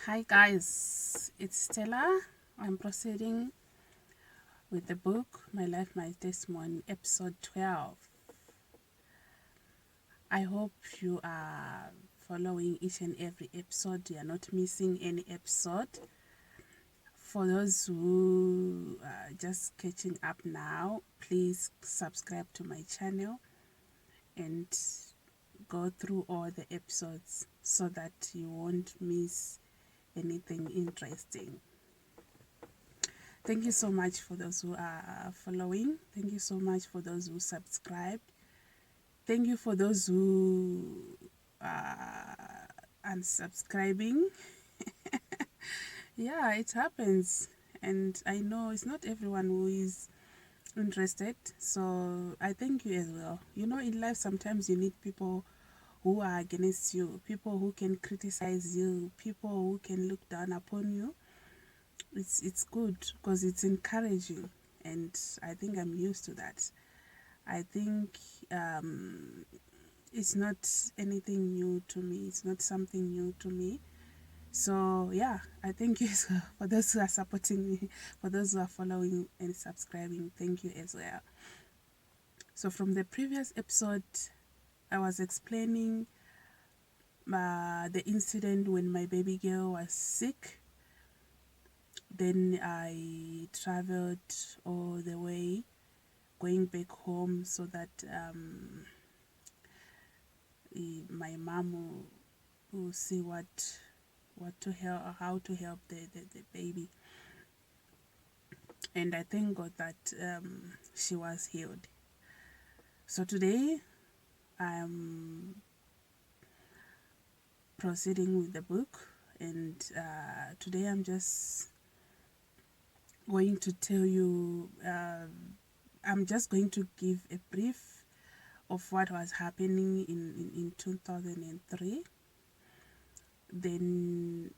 Hi guys, it's Stella. I'm proceeding with the book My Life, My Testimony, episode 12. I hope you are following each and every episode. You are not missing any episode. For those who are just catching up now, please subscribe to my channel and go through all the episodes so that you won't miss anything interesting. Thank you so much for those who are following. Thank you so much for those who subscribed. Thank you for those who are unsubscribing. Yeah, it happens. And I know it's not everyone who is interested. So I thank you as well. You know, in life, sometimes you need people who are against you, people who can criticize you, people who can look down upon you. It's good because it's encouraging, and I think I'm used to that. I think it's not anything new to me. It's not something new to me. So yeah, I thank you for those who are supporting me, for those who are following and subscribing. Thank you as well. So from the previous episode, I was explaining the incident when my baby girl was sick. Then I traveled all the way going back home so that my mom will see what to help, how to help the baby. And I thank God that she was healed. So today I'm proceeding with the book, and today I'm just going to tell you, I'm just going to give a brief of what was happening in 2003. Then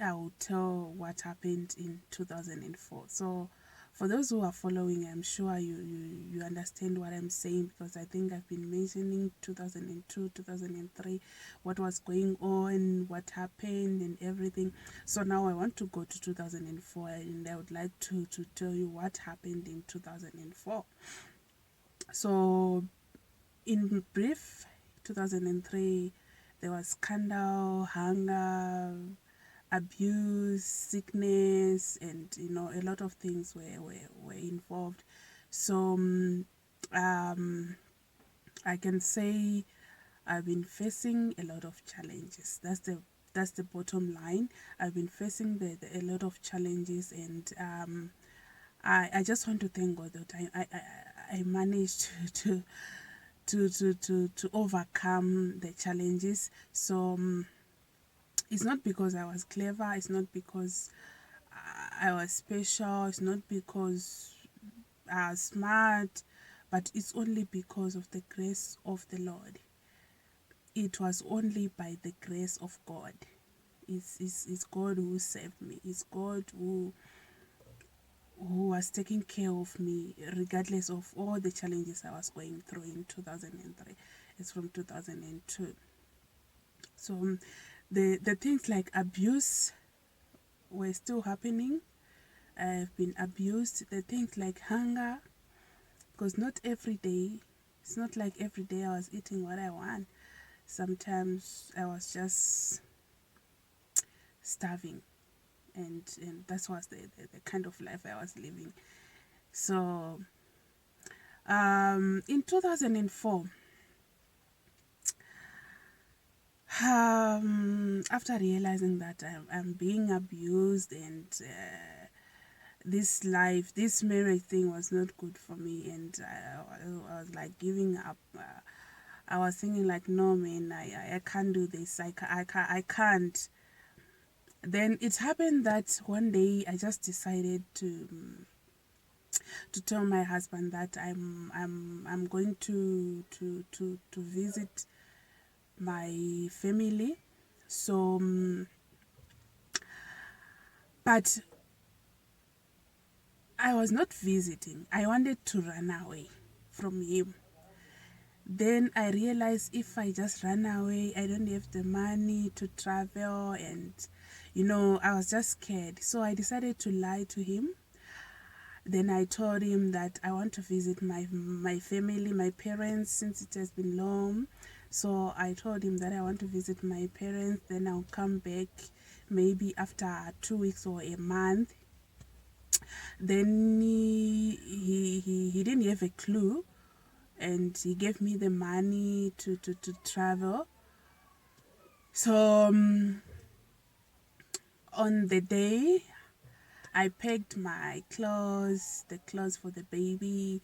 I will tell what happened in 2004. So for those who are following, I'm sure you understand what I'm saying, because I think I've been mentioning 2002, 2003, what was going on, what happened and everything. So now I want to go to 2004, and I would like to tell you what happened in 2004. So in brief, 2003, there was scandal, hunger, abuse, sickness, and a lot of things were involved. So I can say I've been facing a lot of challenges. That's the bottom line. I've been facing a lot of challenges, and I just want to thank God that I managed to overcome the challenges. So it's not because I was clever, it's not because I was special, it's not because I was smart, but it's only because of the grace of the Lord. It was only by the grace of God. It's God who saved me. It's God who was taking care of me regardless of all the challenges I was going through in 2003. It's from 2002. So the things like abuse were still happening. I've been abused. The things like hunger, because not every day, it's not like every day I was eating what I want. Sometimes I was just starving, and that was the kind of life I was living. So in 2004, after realizing that I'm being abused, and this life, this marriage thing was not good for me, and I was like giving up. I was thinking like, no man, I can't do this. I can't. Then it happened that one day I just decided to tell my husband that I'm going to visit my family. So but I was not visiting. I wanted to run away from him. Then I realized if I just run away, I don't have the money to travel, and I was just scared. So I decided to lie to him. Then I told him that I want to visit my family, my parents, since it has been long. So I told him that I want to visit my parents, then I'll come back maybe after 2 weeks or a month. Then he didn't have a clue, and he gave me the money to travel. So on the day, I packed my clothes, the clothes for the baby,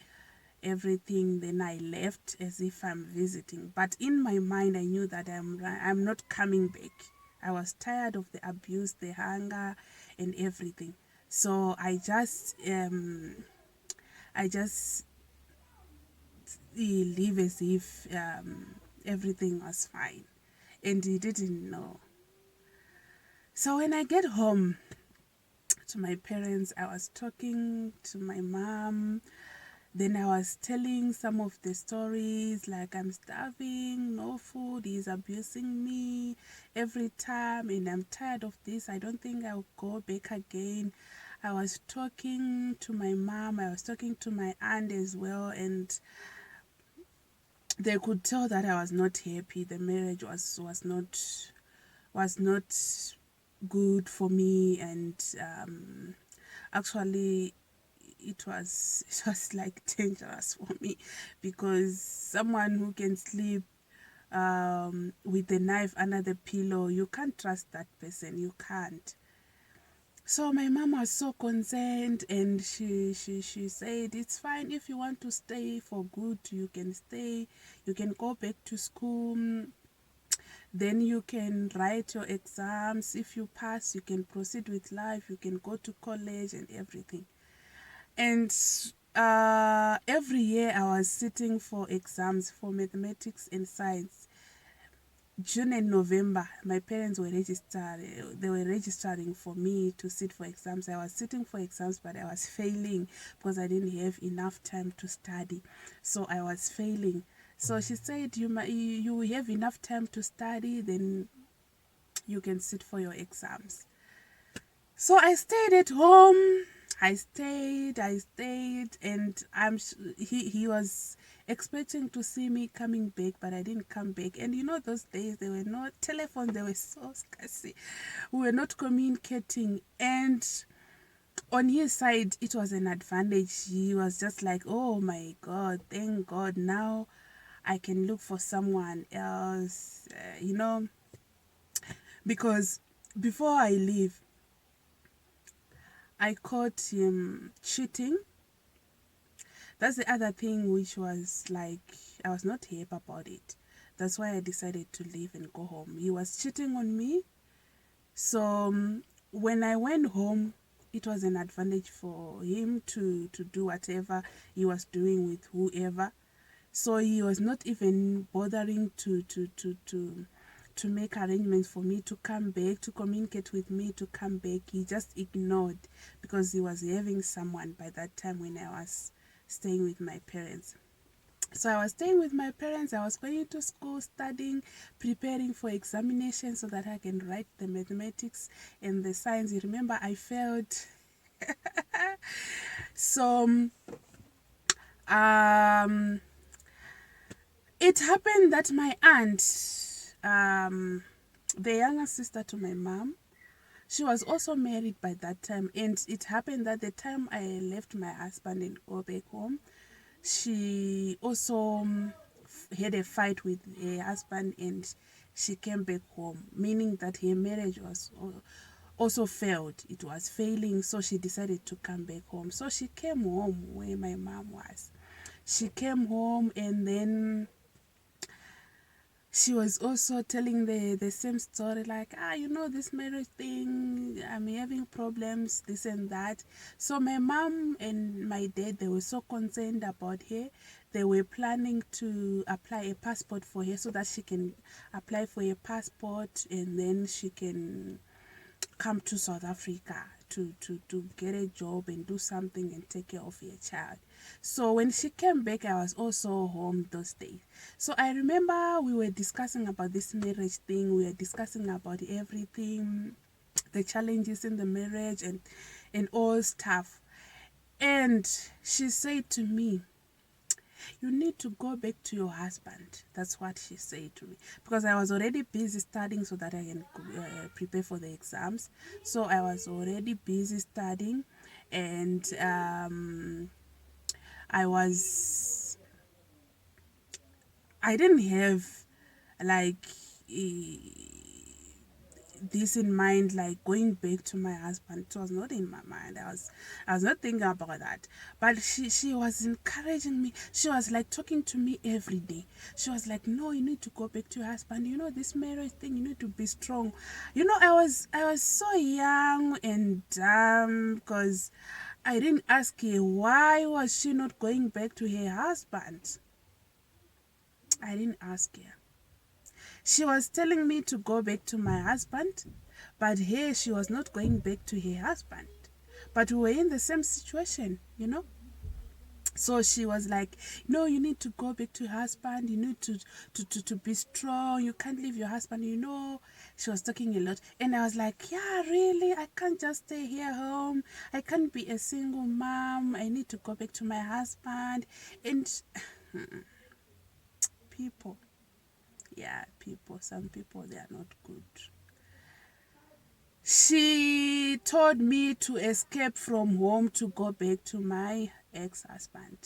everything. Then I left as if I'm visiting. But in my mind, I knew that I'm not coming back. I was tired of the abuse, the hunger, and everything. So I just live as if everything was fine, and he didn't know. So when I get home to my parents, I was talking to my mom. Then I was telling some of the stories, like I'm starving, no food, he's abusing me every time, and I'm tired of this. I don't think I'll go back again. I was talking to my mom, I was talking to my aunt as well, and they could tell that I was not happy. The marriage was not good for me, and actually it was like dangerous for me, because someone who can sleep with a knife under the pillow, you can't trust that person, you can't. So my mom was so concerned, and she said, it's fine, if you want to stay for good, you can stay, you can go back to school, then you can write your exams. If you pass, you can proceed with life, you can go to college and everything. And every year I was sitting for exams for mathematics and science. June and November, my parents were they were registering for me to sit for exams. I was sitting for exams, but I was failing because I didn't have enough time to study. So I was failing. So she said, you have enough time to study, then you can sit for your exams. So I stayed at home. I stayed, and he was expecting to see me coming back, but I didn't come back. And those days there were no telephones; they were so scarce. We were not communicating, and on his side, it was an advantage. He was just like, "Oh my God, thank God! Now I can look for someone else." Because before I leave, I caught him cheating. That's the other thing, which was like, I was not happy about it. That's why I decided to leave and go home. He was cheating on me. So when I went home, it was an advantage for him to do whatever he was doing with whoever. So he was not even bothering to make arrangements for me to come back, to communicate with me, to come back. He just ignored, because he was having someone by that time when I was staying with my parents. So I was staying with my parents, I was going to school, studying, preparing for examination so that I can write the mathematics and the science. You remember, I failed. So um it happened that my aunt, the younger sister to my mom, she was also married by that time, and it happened that the time I left my husband and go back home, she also had a fight with her husband, and she came back home, meaning that her marriage was also failed. It was failing, so she decided to come back home. So she came home where my mom was. She came home, and then she was also telling the same story, like, this marriage thing, I'm having problems, this and that. So my mom and my dad, they were so concerned about her. They were planning to apply a passport for her so that she can apply for a passport, and then she can come to South Africa to get a job and do something and take care of your child. So when she came back, I was also home those days. So I remember we were discussing about this marriage thing. We were discussing about everything, the challenges in the marriage and all stuff. And she said to me, you need to go back to your husband. That's what she said to me. Because I was already busy studying so that I can prepare for the exams. So I was already busy studying, and I was, I didn't have like this in mind, like going back to my husband. It was not in my mind. I was not thinking about that. But she was encouraging me. She was like talking to me every day. She was like, no, you need to go back to your husband. You know, this marriage thing, you need to be strong. You know, I was so young and dumb, because I didn't ask her why was she not going back to her husband. I didn't ask her. She was telling me to go back to my husband, but here she was not going back to her husband. But we were in the same situation, you know. So she was like, no, you need to go back to your husband. You need to be strong. You can't leave your husband, you know. She was talking a lot. And I was like, yeah, really? I can't just stay here home. I can't be a single mom. I need to go back to my husband. And people, yeah, people, some people, they are not good. She told me to escape from home to go back to my ex-husband.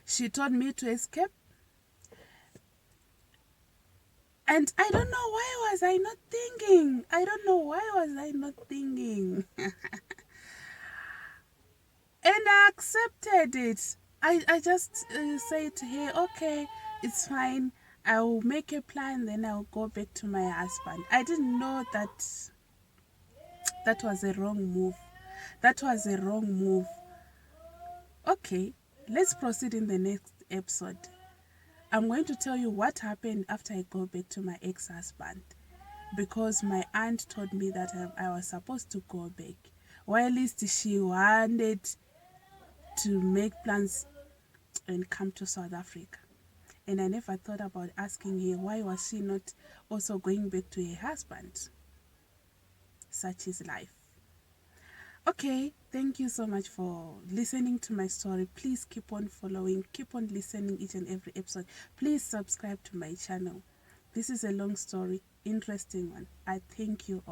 She told me to escape. And I don't know why was I not thinking. I don't know why was I not thinking. And I accepted it. I just said to her, okay, it's fine. I'll make a plan, then I'll go back to my husband. I didn't know that that was a wrong move. That was a wrong move. Okay, let's proceed in the next episode. I'm going to tell you what happened after I go back to my ex-husband, because my aunt told me that I was supposed to go back. While at least she wanted to make plans and come to South Africa. And I never thought about asking her why was she not also going back to her husband. Such is life. Okay, thank you so much for listening to my story. Please keep on following, keep on listening each and every episode. Please subscribe to my channel. This is a long story, interesting one. I thank you all.